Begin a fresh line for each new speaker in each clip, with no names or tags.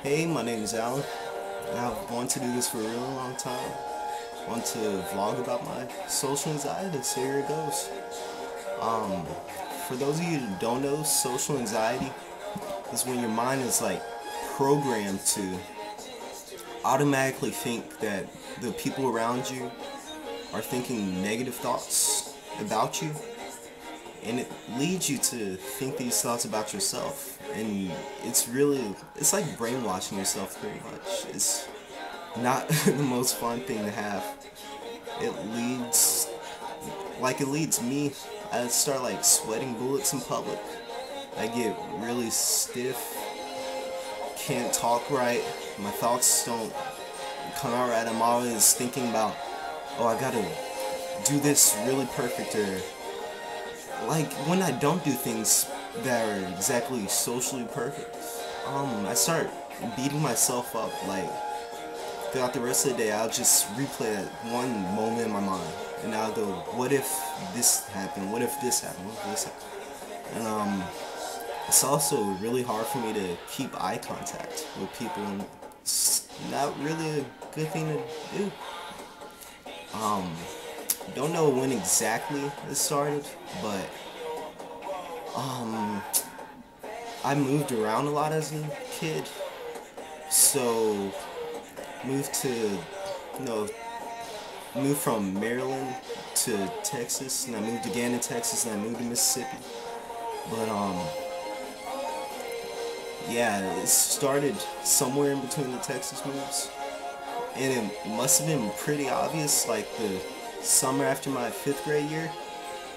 Hey, my name is Alan, and I've wanted to do this for a really long time. I want to vlog about my social anxiety, so here it goes. Um, for those of you who don't know, social anxiety is when your mind is like programmed to automatically think that the people around you are thinking negative thoughts about you, and it leads you to think these thoughts about yourself. And it's like brainwashing yourself pretty much. It's not the most fun thing to have. It leads, it leads me. I start like sweating bullets in public. I get really stiff, can't talk right, my thoughts don't come out right. I'm always thinking about, oh, I gotta do this really perfect, or like when I don't do things that are exactly socially perfect, I start beating myself up. Like throughout the rest of the day, I'll just replay that one moment in my mind, and I'll go, "What if this happened? What if this happened? What if this happened?" And it's also really hard for me to keep eye contact with people, and it's not really a good thing to do. Don't know when exactly it started, but I moved around a lot as a kid. So moved to, you know, moved from Maryland to Texas, and I moved again to Texas, and I moved to Mississippi. But yeah, it started somewhere in between the Texas moves, and it must have been pretty obvious. Like the summer after my 5th grade year,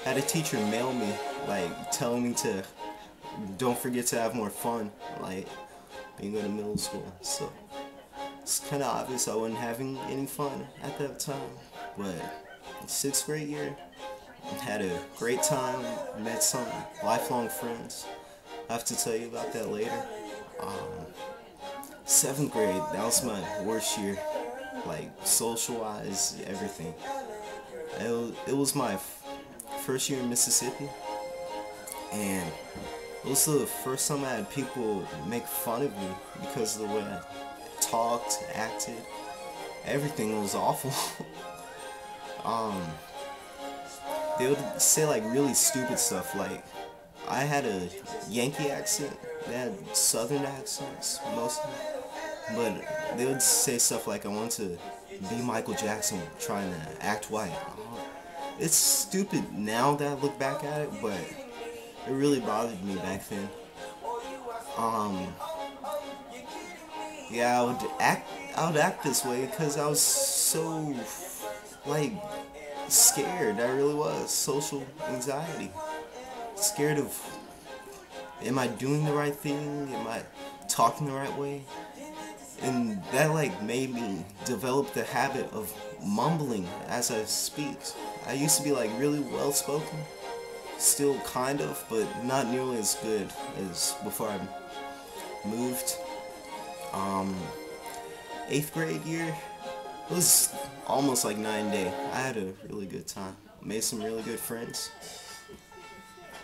I had a teacher mail me, like telling me to don't forget to have more fun, like being going to middle school. So it's kind of obvious I wasn't having any fun at that time. But 6th grade year, had a great time, met some lifelong friends. I have to tell you about that later. 7th grade, that was my worst year, like social-wise, everything. It was my first year in Mississippi, and it was the first time I had people make fun of me because of the way I talked, acted. Everything was awful. They would say like really stupid stuff, like I had a Yankee accent. They had Southern accents, most of them. But they would say stuff like I want to be Michael Jackson trying to act white. It's stupid now that I look back at it, but it really bothered me back then. Um, yeah, I would act this way because I was so, like, scared. I really was. Social anxiety. Scared of, am I doing the right thing? Am I talking the right way? And that like made me develop the habit of mumbling as I speak. I used to be like really well spoken, still kind of, but not nearly as good as before I moved. 8th grade year, it was almost like 9 day. I had a really good time. Made some really good friends.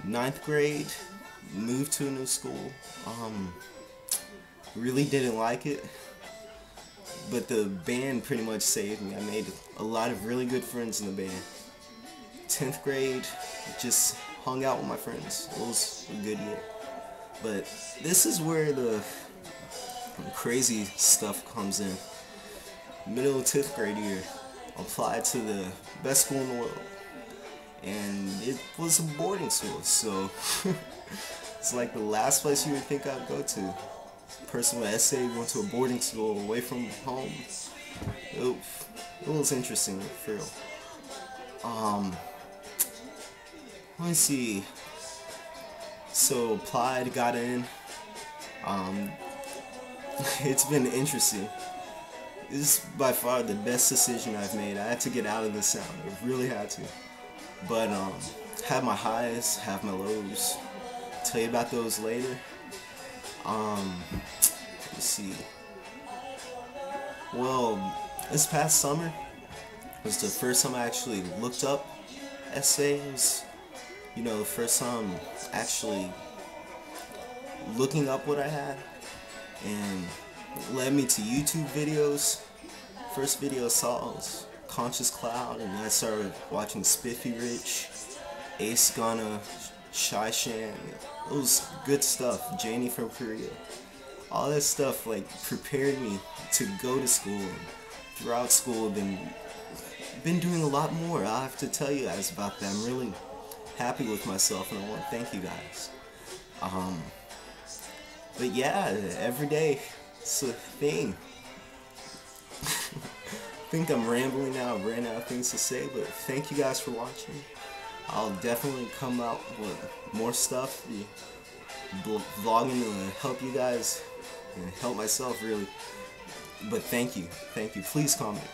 9th grade, moved to a new school. Really didn't like it, but the band pretty much saved me. I made a lot of really good friends in the band. 10th grade, just hung out with my friends. It was a good year. But this is where the crazy stuff comes in. Middle of 10th grade year, applied to the best school in the world. And it was a boarding school, so it's like the last place you would think I'd go to. Person with SA went to a boarding school away from home. It was interesting for real. Let me see. So applied, got in. It's been interesting. This is by far the best decision I've made. I had to get out of the sound. I really had to. But have my highs, have my lows. Tell you about those later. Let's see. Well, this past summer was the first time I actually looked up essays. You know, the first time actually looking up what I had, and led me to YouTube videos. First video I saw was Conscious Cloud, and then I started watching Spiffy Rich, Ace Gunna, Shy Shan. It was good stuff. Janie from Korea. All that stuff like prepared me to go to school. And throughout school, I've been doing a lot more. I have to tell you guys about that. I'm really happy with myself, and I want to thank you guys. But yeah, every day it's a thing. I think I'm rambling now. I've ran out of things to say, but thank you guys for watching. I'll definitely come out with more stuff, vlogging to help you guys and help myself really. But thank you. Please comment.